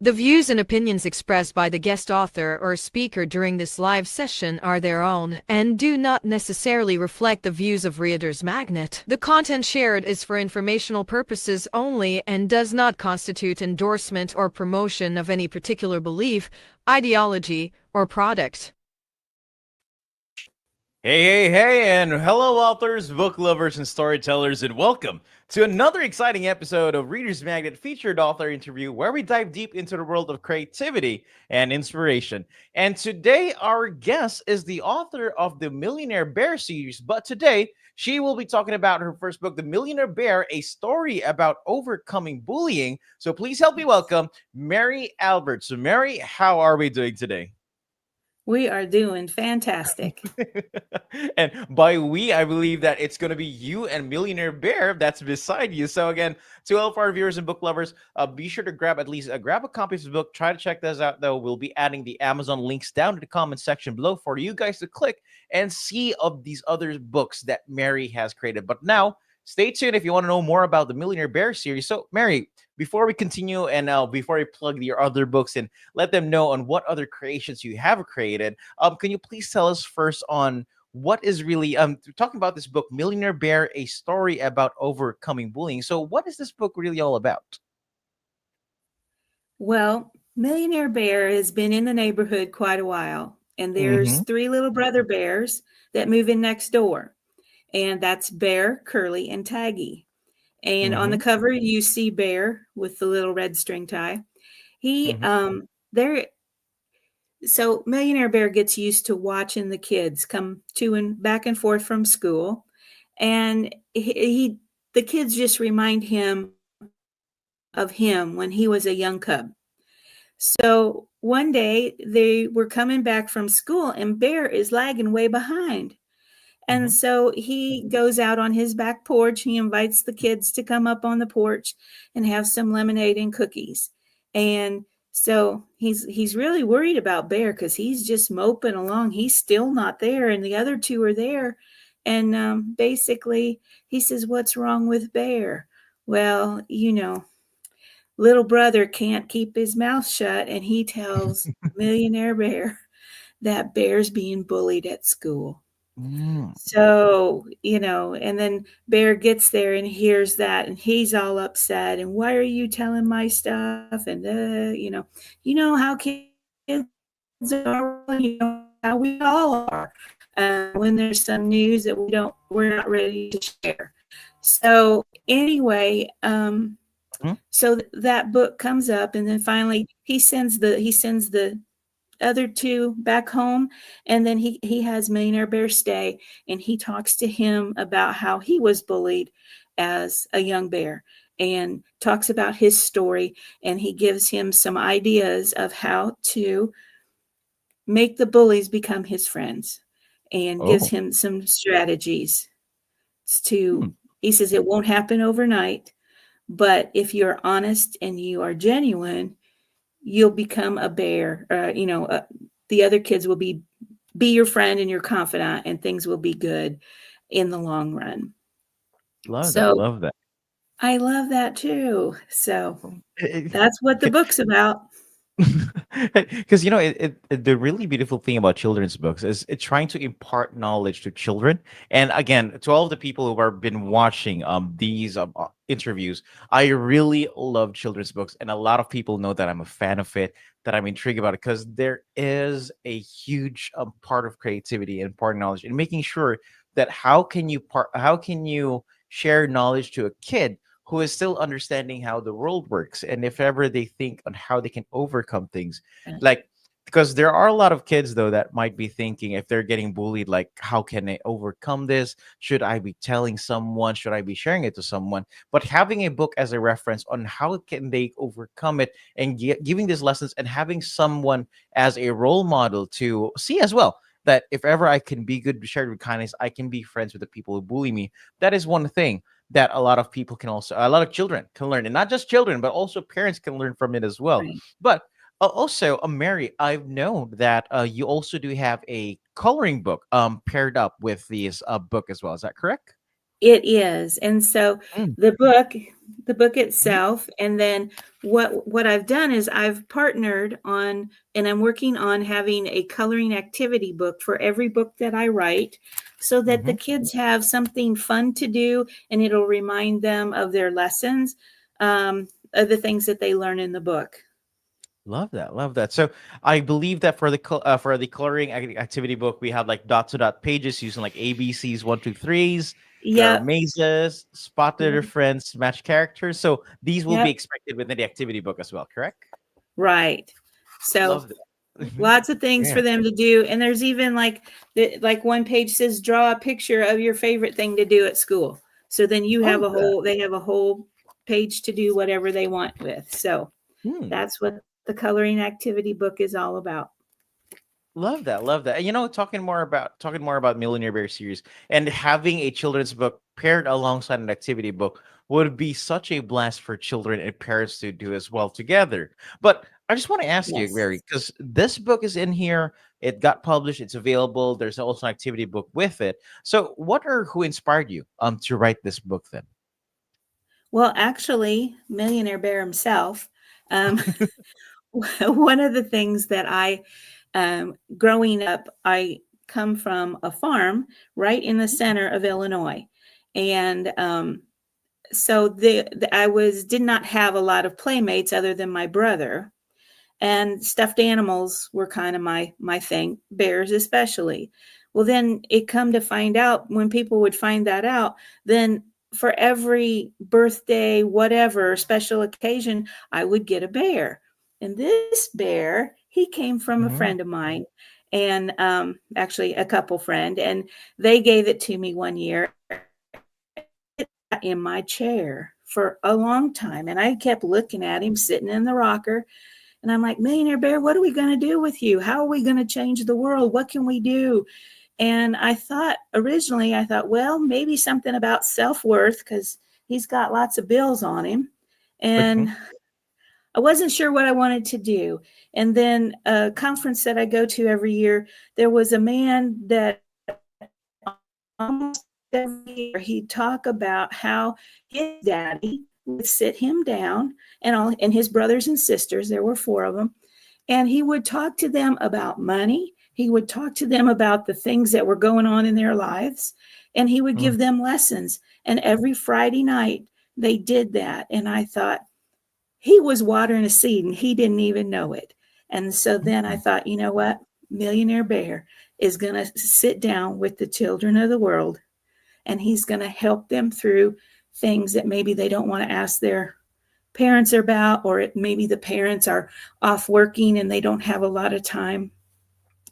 The views and opinions expressed by the guest author or speaker during this live session are their own and do not necessarily reflect the views of Reader's Magnet. The content shared is for informational purposes only and does not constitute endorsement or promotion of any particular belief, ideology, or product. Hey, and hello, authors, book lovers, and storytellers, and welcome to another exciting episode of Reader's Magnet featured author interview, where we dive deep into the world of creativity and inspiration. And today, our guest is the author of the Millionaire Bear series, but today, she will be talking about her first book, The Millionaire Bear, a story about overcoming bullying. So please help me welcome Mary Albert. So, Mary, how are we doing today? We are doing fantastic. And by we, I believe that it's going to be you and Millionaire Bear that's beside you. So again, to all of our viewers and book lovers, be sure to grab at least grab a copy of the book. Try to check this out, though. We'll be adding the Amazon links down in the comment section below for you guys to click and see of these other books that Mary has created. But now, stay tuned if you want to know more about the Millionaire Bear series. So, Mary, before we continue and before we plug your other books and let them know on what other creations you have created, can you please tell us first on what is really talking about this book, Millionaire Bear, a story about overcoming bullying? So, what is this book really all about? Well, Millionaire Bear has been in the neighborhood quite a while, and there's Mm-hmm. three little brother bears that move in next door, and that's Bear, Curly, and Taggy. And on the Mm-hmm. cover, you see Bear with the little red string tie. He, Mm-hmm. there. So Millionaire Bear gets used to watching the kids come to and back and forth from school, and the kids just remind him of him when he was a young cub. So one day they were coming back from school and Bear is lagging way behind. And Mm-hmm. so he goes out on his back porch. He invites the kids to come up on the porch and have some lemonade and cookies. And so he's really worried about Bear because he's just moping along. He's still not there, and the other two are there. And basically, he says, "What's wrong with Bear?" Well, little brother can't keep his mouth shut, and he tells Millionaire Bear that Bear's being bullied at school. Mm-hmm. So, and then Bear gets there and hears that, and he's all upset. And why are you telling my stuff? And how kids are, how we all are. When there's some news that we're not ready to share. So anyway, so that book comes up, and then finally he sends the other two back home, and then he has Millionaire Bear stay, and he talks to him about how he was bullied as a young bear, and talks about his story, and he gives him some ideas of how to make the bullies become his friends, and gives Oh. him some strategies to. Hmm. He says it won't happen overnight, but if you're honest and you are genuine, you'll become a bear. The other kids will be your friend and your confidant, and things will be good in the long run. Love that. So Love that. I love that too. So Eh, that's what the eh, book's about. because the really beautiful thing about children's books is it's trying to impart knowledge to children. And again, to all of the people who have been watching these interviews, I really love children's books, and a lot of people know that I'm a fan of it, that I'm intrigued about it, because there is a huge part of creativity and part of knowledge, and making sure that how can you share knowledge to a kid who is still understanding how the world works, and if ever they think on how they can overcome things, like, because there are a lot of kids though that might be thinking, if they're getting bullied, like, how can I overcome this? Should I be telling someone? Should I be sharing it to someone? But having a book as a reference on how can they overcome it, and giving these lessons, and having someone as a role model to see as well, that if ever I can be good, shared with kindness, I can be friends with the people who bully me. That is one thing that a lot of people can also, a lot of children can learn, and not just children, but also parents can learn from it as well. Right. But also, Mary, I've known that you also do have a coloring book paired up with this book as well. Is that correct? It is. And so Mm, the book the book mhm, itself, and then what I've done is I've partnered on, and I'm working on having a coloring activity book for every book that I write, so that the mhm. kids have something fun to do, and it'll remind them of their lessons, of the things that they learn in the book. Love that, love that. So I believe that for the for the coloring activity book, we have like dot to dot pages using like ABCs, one, two, threes. There are Yep. mazes, spot the Yep. difference, match characters. So these will be Yep. expected within the activity book as well, correct? Right. So Love that. Mhm. lots of things Yeah. for them to do, and there's even like one page says draw a picture of your favorite thing to do at school. So then you have Love a that. whole they have a whole page to do whatever they want with. So Hmm. that's what the coloring activity book is all about. Love that, love that. And talking more about Millionaire Bear series and having a children's book paired alongside an activity book would be such a blast for children and parents to do as well together. But I just want to ask you, Yes. Mary, because this book is in here, it got published, it's available. There's also an activity book with it. So, what or who inspired you to write this book then? Well, actually, Millionaire Bear himself. Um, one of the things that growing up, I come from a farm right in the center of Illinois, and so I did not have a lot of playmates other than my brother, and stuffed animals were kind of my thing, bears especially. Well, then it come to find out, when people would find that out, then for every birthday, whatever special occasion, I would get a bear. And this bear, he came from a Mhm. friend of mine, and actually a couple friend, and they gave it to me one year in my chair for a long time. And I kept looking at him sitting in the rocker, and I'm like, Millionaire Bear, what are we going to do with you? How are we going to change the world? What can we do? And originally, I thought, well, maybe something about self worth, because he's got lots of bills on him. Mhm. And I wasn't sure what I wanted to do. And then a conference that I go to every year, there was a man that almost every year he'd talk about how his daddy would sit him down, and his brothers and sisters, there were four of them, and he would talk to them about money. He would talk to them about the things that were going on in their lives, and he would Mm, give them lessons. And every Friday night they did that. And I thought, he was watering a seed and he didn't even know it. And so then I mhm, thought, you know what? Millionaire Bear is going to sit down with the children of the world, and he's going to help them through things that maybe they don't want to ask their parents about, or maybe the parents are off working and they don't have a lot of time.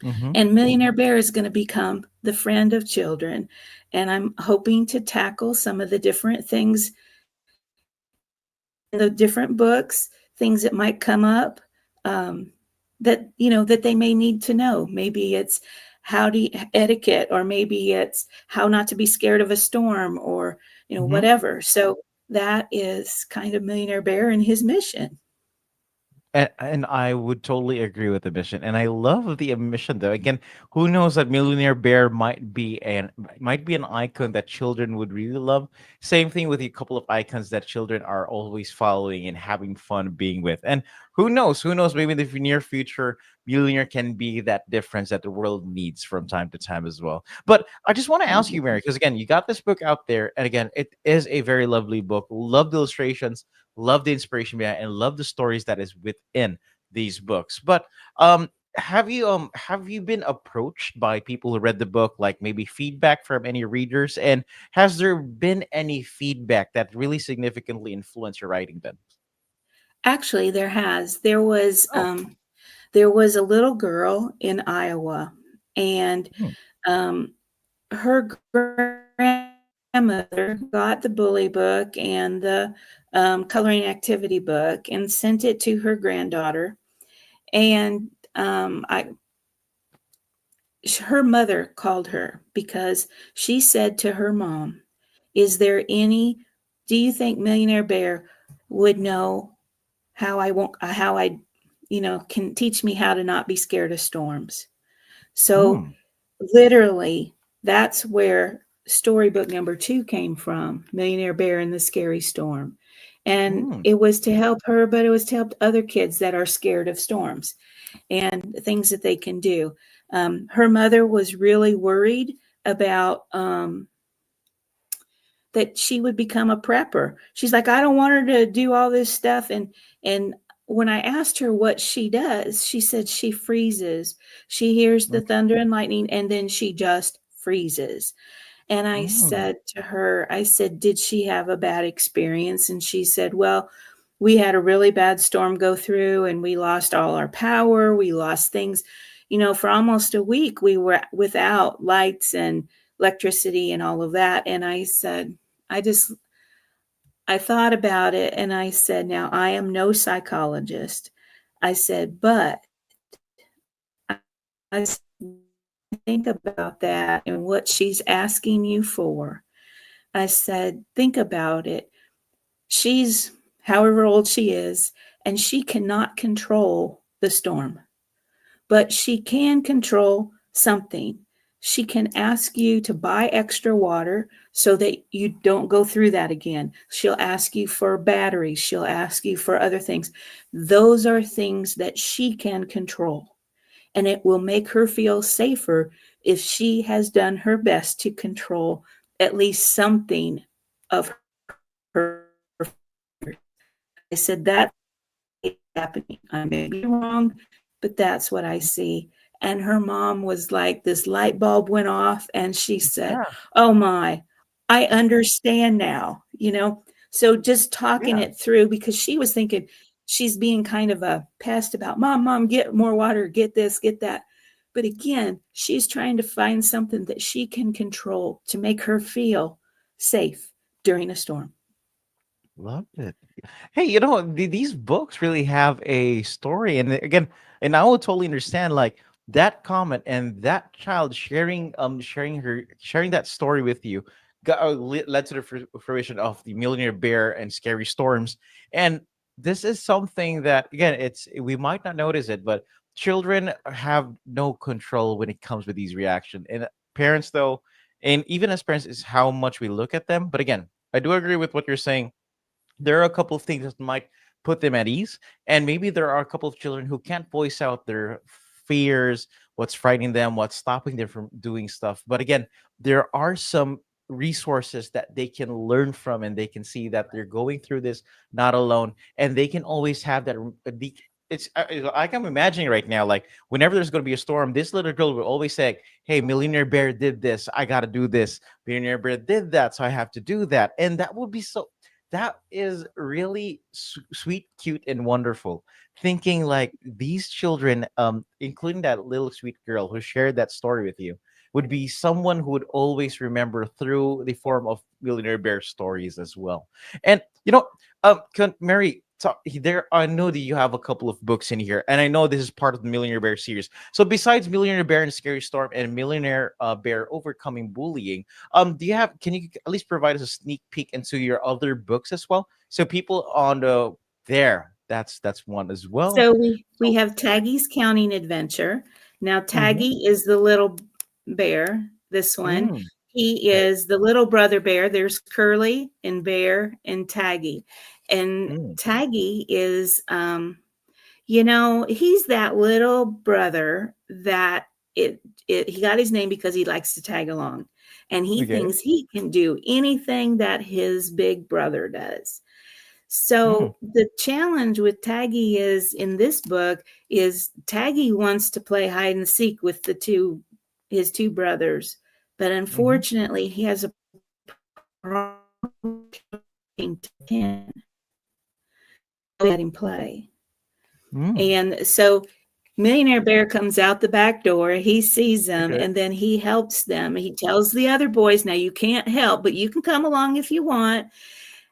mhm. And Millionaire Bear is going to become the friend of children. And I'm hoping to tackle some of the different things in the different books, things that might come up, that that they may need to know. Maybe it's etiquette, or maybe it's how not to be scared of a storm, or Mhm. whatever. So that is kind of Millionaire Bear and his mission. And I would totally agree with the mission, and I love the mission though. Again, who knows that Millionaire Bear might be an icon that children would really love. Same thing with a couple of icons that children are always following and having fun being with. And who knows? Who knows? Maybe in the near future, Millionaire can be that difference that the world needs from time to time as well. But I just want to ask you, Mary, because again, you got this book out there, and again, it is a very lovely book. Love the illustrations, love the inspiration behind it, and love the stories that is within these books. But have you been approached by people who read the book, like maybe feedback from any readers? And has there been any feedback that really significantly influenced your writing then? Actually, there has. There was Oh. a little girl in Iowa, and Hmm. um, her grandmother got the bully book and the coloring activity book and sent it to her granddaughter. And her mother called her because she said to her mom, "Is there any? Do you think Millionaire Bear would know how I, can teach me how to not be scared of storms?" So Hmm. literally, that's where storybook number 2 came from, Millionaire Bear and the Scary Storm. And Mm, it was to help her, but it was to help other kids that are scared of storms and things that they can do. Her mother was really worried about that she would become a prepper. She's like, I don't want her to do all this stuff. And when I asked her what she does, she said she freezes. She hears the thunder and lightning, and then she just freezes. And I mm, said to her, I said, did she have a bad experience? And she said, well, we had a really bad storm go through and we lost all our power. We lost things. For almost a week, we were without lights and electricity and all of that. And I said, I just, I thought about it and I said, now I am no psychologist. I said, but I think about that and what she's asking you for. I said, think about it. She's however old she is, and she cannot control the storm, but she can control something. She can ask you to buy extra water so that you don't go through that again. She'll ask you for batteries. She'll ask you for other things. Those are things that she can control. And it will make her feel safer if she has done her best to control at least something of her. I said, that's happening. I may be wrong, but that's what I see. And her mom was like, this light bulb went off, and she said, yeah, oh my, I understand now, So just talking yeah. it through, because she was thinking she's being kind of a pest about, mom, get more water, get this, get that. But again, she's trying to find something that she can control to make her feel safe during a storm. Love it. Hey, these books really have a story, and again, and I will totally understand like that comment and that child sharing that story with you led to the fruition of the Millionaire Bear and Scary Storms. And this is something that again, it's we might not notice it, but children have no control when it comes with these reactions. And parents, though, and even as parents, is how much we look at them. But again, I do agree with what you're saying. There are a couple of things that might put them at ease, and maybe there are a couple of children who can't voice out their fears, what's frightening them, what's stopping them from doing stuff. But again, there are some resources that they can learn from, and they can see that they're going through this not alone, and they can always have that it's like I'm imagining right now, like whenever there's going to be a storm, this little girl will always say, hey, Millionaire Bear did this, I got to do this. Millionaire Bear did that, so I have to do that. And that would be so, that is really sweet, cute, and wonderful. Thinking like these children, including that little sweet girl who shared that story with you, would be someone who would always remember through the form of Millionaire Bear stories as well. And Mary, there, I know that you have a couple of books in here, and I know this is part of the Millionaire Bear series. So besides Millionaire Bear and Scary Storm and Millionaire Bear Overcoming Bullying, do you have, can you at least provide us a sneak peek into your other books as well, so people on the there, that's one as well. So we So have Taggy's Counting Adventure. Now mhm, Taggy is the little bear. This one, mm, he okay, is the little brother bear. There's Curly and Bear and Taggy, and mm, Taggy is he's that little brother that he got his name because he likes to tag along, and he okay, thinks he can do anything that his big brother does. mm, So the challenge with Taggy is in this book is Taggy wants to play hide and seek with his two brothers, but mhm, unfortunately he has a problem to 10. Let him play. mm, And so Millionaire Bear comes out the back door, he sees them, okay, and then he helps them. He tells the other boys, now you can't help, but you can come along if you want.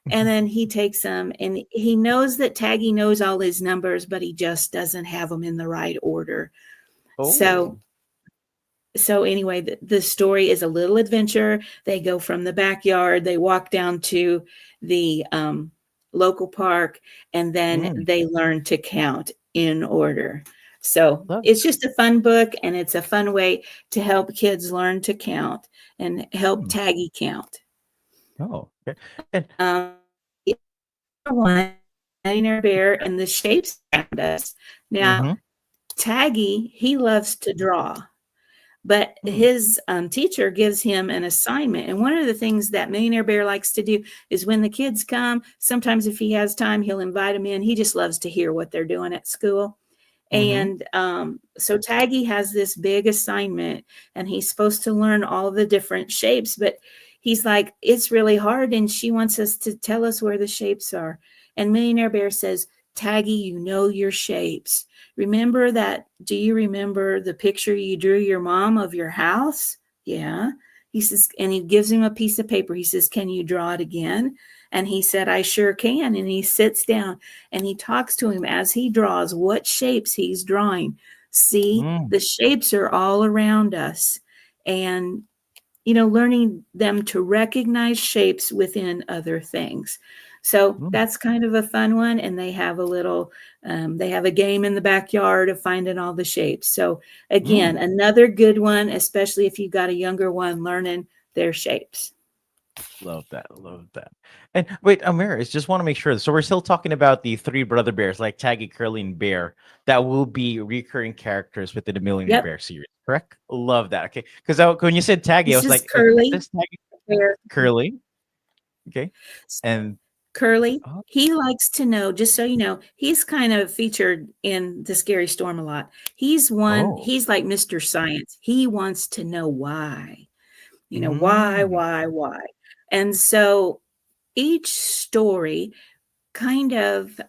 And then he takes them, and he knows that Taggy knows all his numbers, but he just doesn't have them in the right order. So oh, so anyway, the story is a little adventure. They go from the backyard, they walk down to the local park, and then mm, they learn to count in order. So Love. it's just a fun book, and it's a fun way to help kids learn to count and help Mm. Taggy count. Oh, okay. And The other one, Millionaire Bear and the Shapes Around Us. Now, mm-hmm. Taggy, he loves to draw. But Mm. his teacher gives him an assignment. And one of the things that Millionaire Bear likes to do is when the kids come, sometimes if he has time, he'll invite them in. He just loves to hear what they're doing at school. Mm-hmm. And so Taggy has this big assignment, and he's supposed to learn all the different shapes, but he's like, it's really hard, and she wants us to tell us where the shapes are. And Millionaire Bear says, Taggy, you know your shapes. Remember that? Do you remember the picture you drew your mom of your house? Yeah. He says, and he gives him a piece of paper. He says, can you draw it again? And he said, I sure can. And he sits down and he talks to him as he draws what shapes he's drawing. See, Mm. the shapes are all around us. And, you know, learning them to recognize shapes within other things. So Mm. that's kind of a fun one. And they have a little, they have a game in the backyard of finding all the shapes. So Mm. again, another good one, especially if you've got a younger one learning their shapes. Love that. Love that. And wait, Amir, I just want to make sure. So we're still talking about the three brother bears, like Taggy, Curly, and Bear, that will be recurring characters within the Millionaire Yep. Bear series, correct? Love that. Okay. Because when you said Taggy, I This was is like, is Curly. this Taggy, Bear. Curly? Okay. And Curly, oh, he likes to know, just so you know, he's kind of featured in The Scary Storm a lot. oh, He's like Mr. Science. He wants to know why, you know, mm, why. And so each story kind of,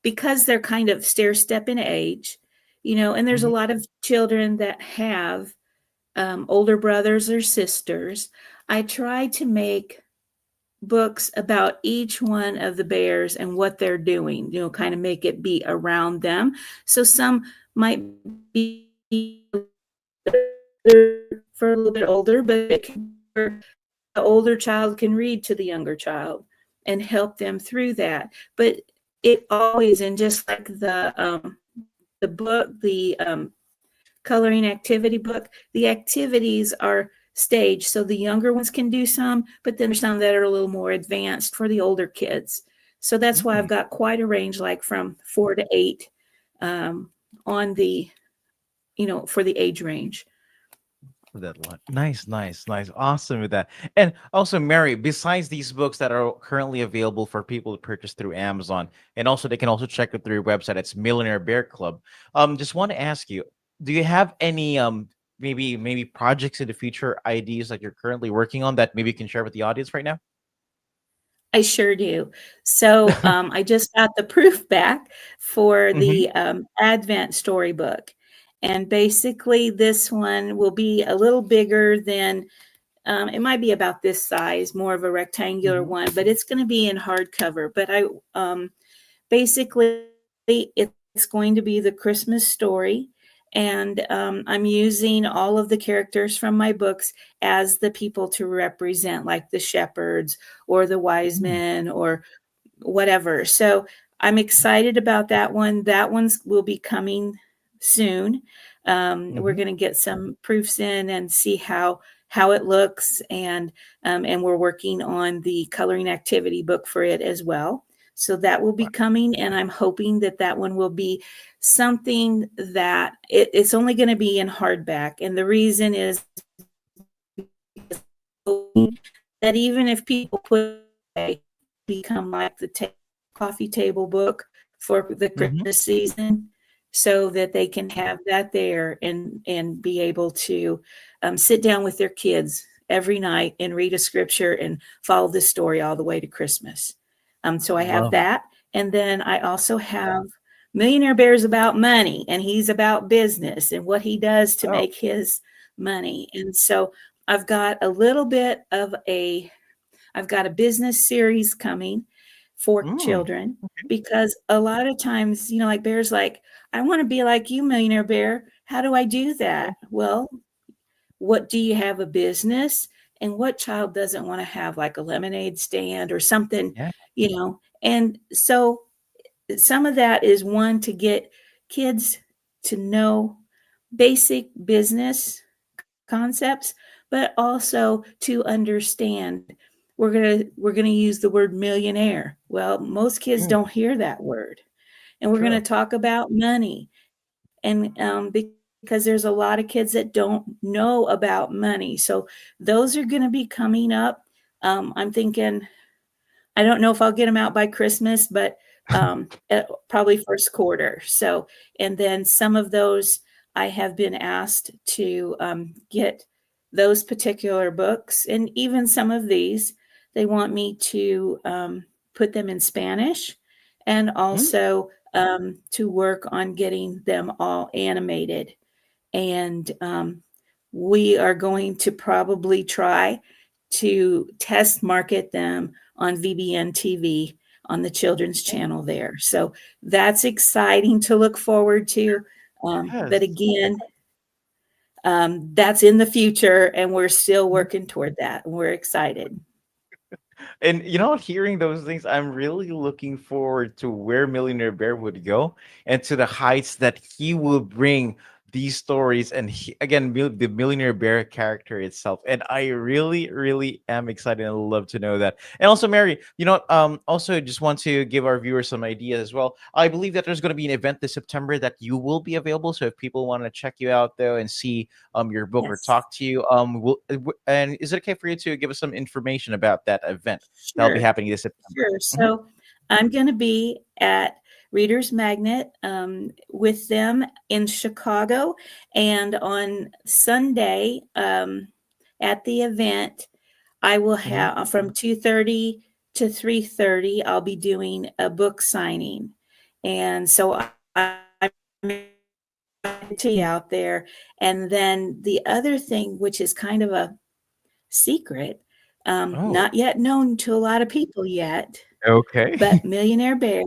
because they're kind of stair step in age, you know, and there's a mhm, lot of children that have older brothers or sisters. I try to make books about each one of the bears and what they're doing, you know, kind of make it be around them. So some might be for a little bit older, but it can, the older child can read to the younger child and help them through that. But it always, and just like the book, the coloring activity book, the activities are staged so the younger ones can do some, but then there's some that are a little more advanced for the older kids. So that's why I've mm. got quite a range, like from 4 to 8 um, on the, you know, for the age range. That one. Nice, nice, nice. Awesome with that. And also, Mary, besides these books that are currently available for people to purchase through Amazon, and also they can also check it through your website. It's Millionaire Bear Club. Just want to ask you, do you have any maybe projects in the future, ideas that you're currently working on that maybe you can share with the audience right now? I sure do. So I just got the proof back for Hmm. the Advent storybook. And basically, this one will be a little bigger than, it might be about this size, more of a rectangular Hmm. one, but it's going to be in hardcover. But basically, it's going to be the Christmas story. And I'm using all of the characters from my books as the people to represent, like the shepherds or the wise Mm. men or whatever. So I'm excited about that one. That one's will be coming soon. We're Hmm. going to get some proofs in and see how it looks, and we're working on the coloring activity book for it as well. So that will be coming, and I'm hoping that that one will be something that it's only going to be in hardback, and the reason is that even if people put it become like the coffee table book for the Hmm. Christmas season, so that they can have that there and be able to sit down with their kids every night and read a scripture and follow this story all the way to Christmas. So I have Love it. that, and then I also have Millionaire Bear's about money, and he's about business and what he does to Oh. make his money. And so I've got a little bit of I've got a business series coming for Mm. children, because a lot of times, you know, like Bear's like, I want to be like you, Millionaire Bear. How do I do that? Well, what do you have, a business? And what child doesn't want to have like a lemonade stand or something, Yeah. you know? And so some of that is one to get kids to know basic business concepts, but also to understand. We're gonna use the word millionaire. Well, most kids Mm, don't hear that word, and we're gonna true. talk about money, and because there's a lot of kids that don't know about money, so those are gonna be coming up. I'm thinking I don't know if I'll get them out by Christmas, but probably first quarter. So, and then some of those I have been asked to get those particular books, and even some of these, they want me to put them in Spanish and Mm, also to work on getting them all animated. And we are going to probably try to test market them on VBN TV on the children's mm, channel there. So that's exciting to look forward to. But yes. again, that's in the future, and we're still working toward that. And we're excited. And you know what? Hearing those things, I'm really looking forward to where Millionaire Bear would go and to the heights that he will bring these stories. And again, the Millionaire Bear character itself. And I really, really am excited and love to know that. And also, Mary, you know, what, also just want to give our viewers some ideas as well. I believe that there's going to be an event this September that you will be available. So if people want to check you out though and see your book or Yes, talk to you, and is it okay for you to give us some information about that event? That'll be sure. happening this September. Sure. Mhm. So I'm going to be at Reader's Magnet with them in Chicago. And on Sunday at the event, I will Mhm. have from 2:30 to 3:30, I'll be doing a book signing. And so I'm tea out there. And then the other thing, which is kind of a secret, Oh, not yet known to a lot of people yet, okay. but Millionaire Bear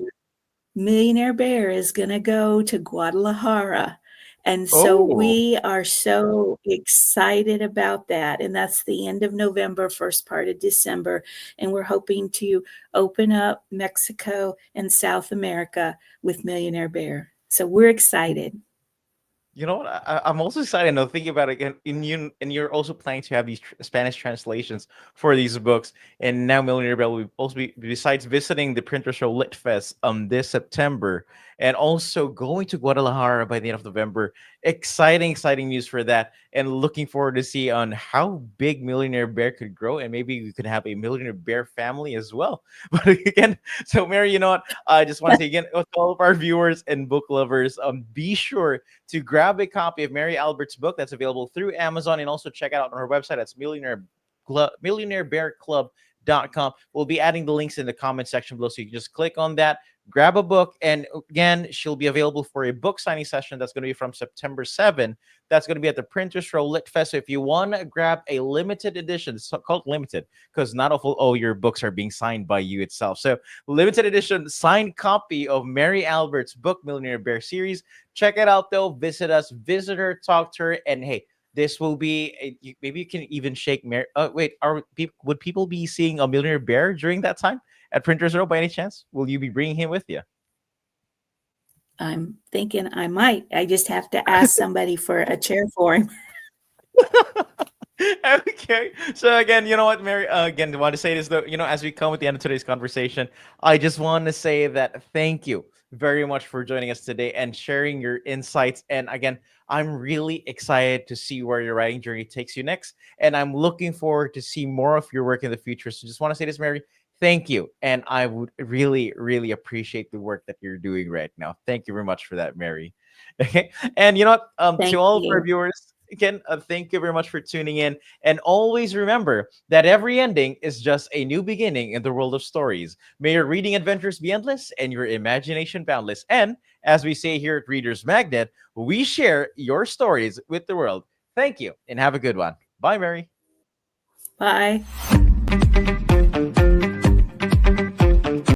is gonna go to Guadalajara, and so Oh, we are so excited about that, and that's the end of November, first part of December, and we're hoping to open up Mexico and South America with Millionaire Bear. So we're excited. you know what? I'm also excited now thinking about it again. And you're also planning to have these Spanish translations for these books. And now Millionaire Bell will also be, besides visiting the Printer Show Lit Fest this September, and also going to Guadalajara by the end of November. Exciting, exciting news for that. And looking forward to see on how big Millionaire Bear could grow, and maybe we could have a Millionaire Bear family as well. But again, so Mary, you know what? I just want to say again to all of our viewers and book lovers, be sure to grab a copy of Mary Albert's book that's available through Amazon, and also check it out on her website. That's millionairebearclub.com. We'll be adding the links in the comment section below. So you can just click on that, grab a book. And again, she'll be available for a book signing session that's going to be from September 7th. That's going to be at the Printers Row Lit Fest. So if you want to grab a limited edition, it's called limited because not all your books are being signed by you itself. So limited edition signed copy of Mary Albert's book, Millionaire Bear series. Check it out though. Visit us, visit her, talk to her, and hey, this will be maybe you can even shake Mary. Wait, are people would people be seeing a Millionaire Bear during that time at Printers Row by any chance? Will you be bringing him with you? I'm thinking I might. I just have to ask somebody for a chair for him. Okay. So again, you know what, Mary? Again, I want to say this though. You know, as we come at the end of today's conversation, I just want to say that thank you very much for joining us today and sharing your insights. And again, I'm really excited to see where your writing journey takes you next, and I'm looking forward to see more of your work in the future. So just want to say this, Mary. Thank you, and I would really, really appreciate the work that you're doing right now. Thank you very much for that, Mary. Okay, and you know what? To Thank all of our you. viewers, again, thank you very much for tuning in. And always remember that every ending is just a new beginning in the world of stories. May your reading adventures be endless and your imagination boundless. And as we say here at Reader's Magnet, we share your stories with the world. Thank you and have a good one. Bye, Mary. Bye.